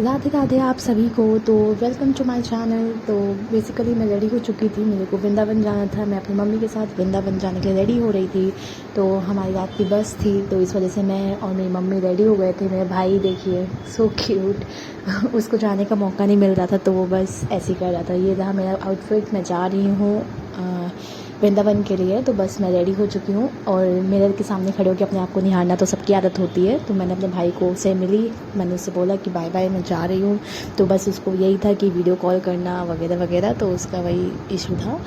राधे राधे आप सभी को। तो वेलकम टू माय चैनल। तो बेसिकली मैं रेडी हो चुकी थी, मेरे को वृंदावन जाना था। मैं अपनी मम्मी के साथ वृंदावन जाने के लिए रेडी हो रही थी। तो हमारी रात की बस थी, तो इस वजह से मैं और मेरी मम्मी रेडी हो गए थे। मेरे भाई देखिए सो क्यूट उसको जाने का मौका नहीं मिल रहा था, तो वो बस ऐसे ही कर रहा था। ये रहा मेरा आउटफिट, मैं जा रही हूँ वृंदावन के लिए। तो बस मैं रेडी हो चुकी हूँ और मिरर के सामने खड़े होकर अपने आप को निहारना तो सबकी आदत होती है। तो मैंने अपने भाई को से मिली, मैंने उससे बोला कि बाय बाय मैं जा रही हूँ। तो बस उसको यही था कि वीडियो कॉल करना वगैरह वगैरह, तो उसका वही इशू था।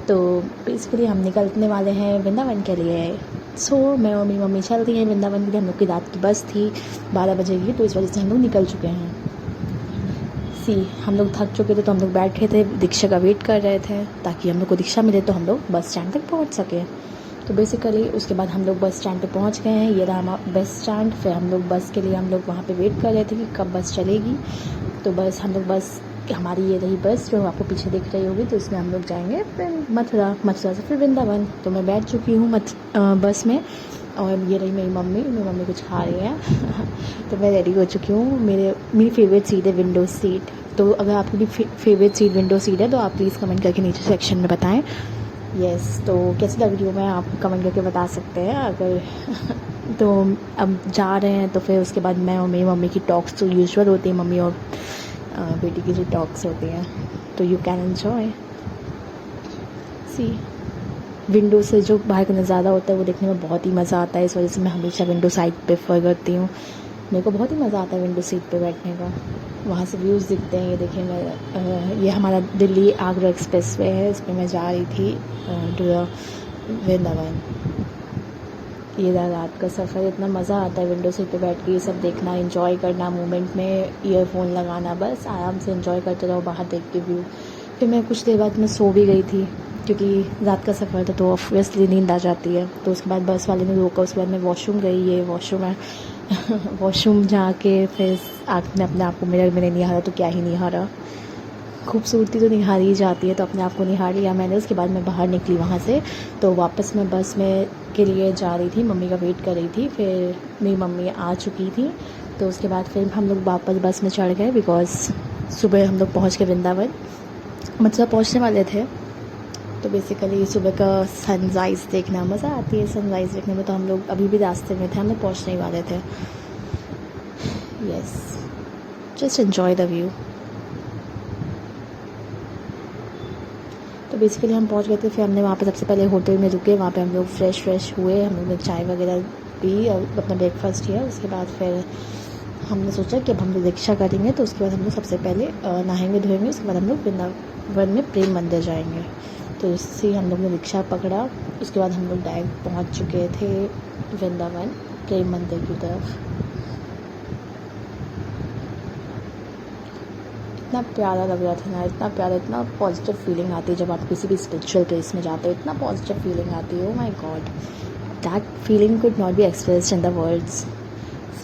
तो बेसिकली हम निकलने वाले हैं वृंदावन के लिए। मैं और मेरी मम्मी चल रही हैं वृंदावन के लिए। हम लोग की रात की बस थी 12 बजे की, तो इस वजह से हम लोग निकल चुके हैं। हम लोग थक चुके थे, तो हम लोग बैठे थे, दीक्षा का वेट कर रहे थे ताकि हम लोग को दीक्षा मिले तो हम लोग बस स्टैंड तक पहुंच सके। तो बेसिकली उसके बाद हम लोग बस स्टैंड पे पहुंच गए हैं। ये रहा हमारा बस स्टैंड। फिर हम लोग बस के लिए हम लोग वहाँ पे वेट कर रहे थे कि कब बस चलेगी। तो बस हम लोग हमारी ये रही बस जो आपको पीछे दिख रही होगी। तो इसमें हम लोग जाएंगे फिर मथुरा से फिर वृंदावन। तो मैं बैठ चुकी हूँ बस में, और ये रही मेरी मम्मी कुछ खा रही है तो मैं रेडी हो चुकी हूँ। मेरी फेवरेट सीट है विंडो सीट। तो अगर आपकी भी फेवरेट सीट विंडो सीट है तो आप प्लीज़ कमेंट करके नीचे सेक्शन में बताएं। यस, तो कैसी लग रही हूँ मैं, आप कमेंट करके बता सकते हैं अगर तो अब जा रहे हैं, तो फिर उसके बाद मैं और मेरी मम्मी की टॉक्स तो यूजुअल होती है, मम्मी और बेटी की जो टॉक्स होती हैं, तो यू कैन एन्जॉय। विंडो से जो बाहर का नज़ारा होता है वो देखने में बहुत ही मज़ा आता है। इस वजह से मैं हमेशा विंडो साइड प्रेफर करती हूँ। मेरे को बहुत ही मज़ा आता है विंडो सीट पे बैठने का। वहाँ से व्यूज़ दिखते हैं। ये देखिए ये हमारा दिल्ली आगरा एक्सप्रेस वे है, इस पर मैं जा रही थी टू द वृंदावन। ये रात का सफ़र, इतना मज़ा आता है विंडो सीट पे बैठ के ये सब देखना, एंजॉय करना, मोमेंट में ईयरफोन लगाना, बस आराम से एंजॉय करते रहो बाहर देख के व्यू। फिर मैं कुछ देर बाद मैं सो भी गई थी क्योंकि रात का सफ़र था, तो ऑब्वियसली नींद आ जाती है। तो उसके बाद बस वाले ने रोका, उसके बाद मैं वॉशरूम गई। ये वॉशरूम है वॉशरूम जाके फिर आपने अपने आप को मिरर में नहीं निहारा तो क्या ही निहारा, खूबसूरती तो निहारी ही जाती है, तो अपने आप को निहार लिया मैंने। उसके बाद मैं बाहर निकली वहाँ से, तो वापस मैं बस में के लिए जा रही थी, मम्मी का वेट कर रही थी। फिर मेरी मम्मी आ चुकी थी, तो उसके बाद फिर हम लोग वापस बस में चढ़ गए बिकॉज़ सुबह हम लोग पहुँच गए वृंदावन, मतलब पहुँचने वाले थे। तो बेसिकली सुबह का सनराइज़ देखना मज़ा आती है, सनराइज़ देखने में। तो हम लोग अभी भी रास्ते में थे, हम लोग पहुँचने ही वाले थे। Yes, just enjoy the view. तो बेसिकली हम पहुँच गए थे। फिर हमने वहाँ पे सबसे पहले होटल में रुके, वहाँ पे हम लोग फ्रेश हुए, हम लोग ने चाय वगैरह पी और अपना ब्रेकफास्ट किया। उसके बाद फिर हमने सोचा कि अब हम लोग रिक्शा करेंगे, तो उसके बाद हम लोग सबसे पहले नहाएंगे धोएंगे, उसके बाद हम लोग वृंदावन में प्रेम मंदिर जाएंगे। तो इससे हम लोग ने रिक्शा पकड़ा। उसके बाद हम लोग डायरेक्ट पहुंच चुके थे वृंदावन प्रेम मंदिर की तरफ। इतना प्यारा लग रहा था ना, इतना प्यारा, इतना पॉजिटिव फीलिंग आती है जब आप किसी भी स्पिरिचुअल प्लेस में जाते हो। इतना पॉजिटिव फीलिंग आती है, oh my God, that feeling could not be expressed in the words.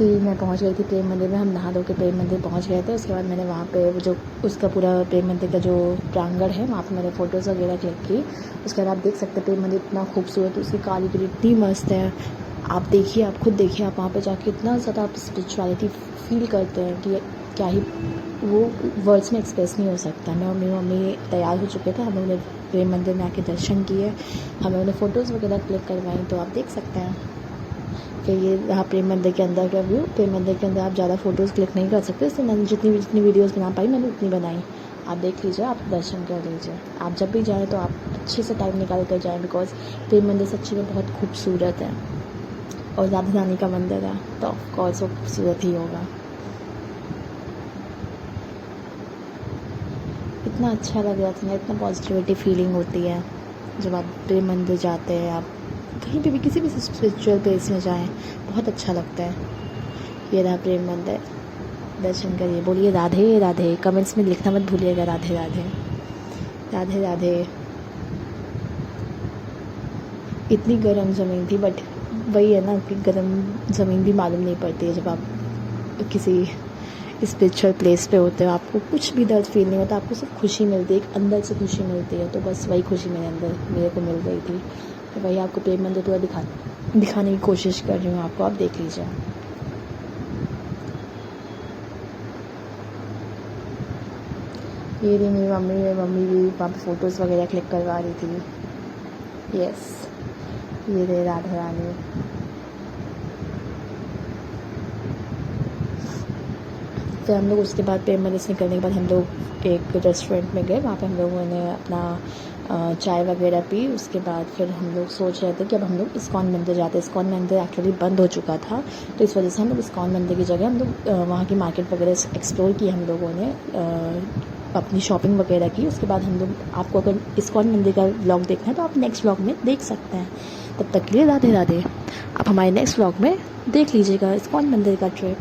मैं पहुंच गई थी प्रेम मंदिर में, हम नहा धो के प्रेम मंदिर पहुंच गए थे। उसके बाद मैंने वहाँ पे वो जो उसका पूरा प्रेम मंदिर का जो प्रांगण है वहाँ पे मैंने फ़ोटोज़ वगैरह क्लिक की। उसके बाद आप देख सकते हैं प्रेम मंदिर इतना खूबसूरत है, उसकी कारीगरी इतनी मस्त है। आप देखिए, आप खुद देखिए, आप वहाँ पे जाके इतना ज़्यादा आप स्पिरिचुअलिटी फील करते हैं कि क्या ही वो वर्ड्स में एक्सप्रेस नहीं हो सकता। मैं और मेरी मम्मी तैयार हो चुके थे, हम लोगों ने प्रेम मंदिर में आके दर्शन किए, हम लोगों ने फ़ोटोज़ वगैरह क्लिक करवाई, तो आप देख सकते हैं। फिर ये रहा प्रेम मंदिर के अंदर का व्यू। प्रेम मंदिर के अंदर आप ज़्यादा फ़ोटोज़ क्लिक नहीं कर सकते, इसलिए मैंने जितनी वीडियोज़ बना पाई मैंने उतनी बनाई। आप देख लीजिए, आप दर्शन कर लीजिए। आप जब भी जाएँ तो आप अच्छे से टाइम निकाल कर जाएँ, बिकॉज़ प्रेम मंदिर सच्ची में बहुत खूबसूरत है और राधा रानी का मंदिर है, तो ऑफकोर्स वो खूबसूरत ही होगा। इतना अच्छा लग रहा था ना, इतना पॉजिटिविटी फीलिंग होती है जब आप प्रेम मंदिर जाते हैं। आप कहीं पे भी किसी भी स्पिरिचुअल प्लेस में जाएं, बहुत अच्छा लगता है। ये रहा प्रेम मंदिर, दर्शन करिए, बोलिए राधे राधे। कमेंट्स में लिखना मत भूलिएगा राधे राधे, राधे राधे। इतनी गर्म ज़मीन थी, बट वही है ना कि गर्म ज़मीन भी मालूम नहीं पड़ती है जब आप किसी स्पिरिचुअल प्लेस पे होते हो। आपको कुछ भी दर्द फील नहीं होता, आपको सिर्फ खुशी मिलती है, एक अंदर से खुशी मिलती है। तो बस वही खुशी मेरे को मिल रही थी। तो वही आपको प्रेम मंदिर पूरा दिखाने की कोशिश कर रही हूँ आपको, आप देख लीजिए। ये रही मेरी मम्मी भी वहाँ पे फ़ोटोज़ वगैरह क्लिक करवा रही थी। यस, ये रहे राधा रानी। फिर हम लोग उसके बाद पेमेंट निकलने के बाद हम लोग एक रेस्टोरेंट में गए। वहाँ पे हम लोगों ने अपना चाय वगैरह पी। उसके बाद फिर हम लोग सोच रहे थे कि अब हम लोग इस्कॉन मंदिर जाते हैं। इस्कॉन मंदिर एक्चुअली बंद हो चुका था, तो इस वजह से हम लोग इस्कॉन मंदिर की जगह हम लोग वहाँ की मार्केट वगैरह एक्सप्लोर की हम लोगों ने, अपनी शॉपिंग वगैरह की। उसके बाद हम लोग, आपको अगर इस्कॉन मंदिर का व्लॉग देखना है तो आप नेक्स्ट व्लॉग में देख सकते हैं। तब तक के लिए राधे राधे। आप हमारे नेक्स्ट व्लॉग में देख लीजिएगा इस्कॉन मंदिर का ट्रिप।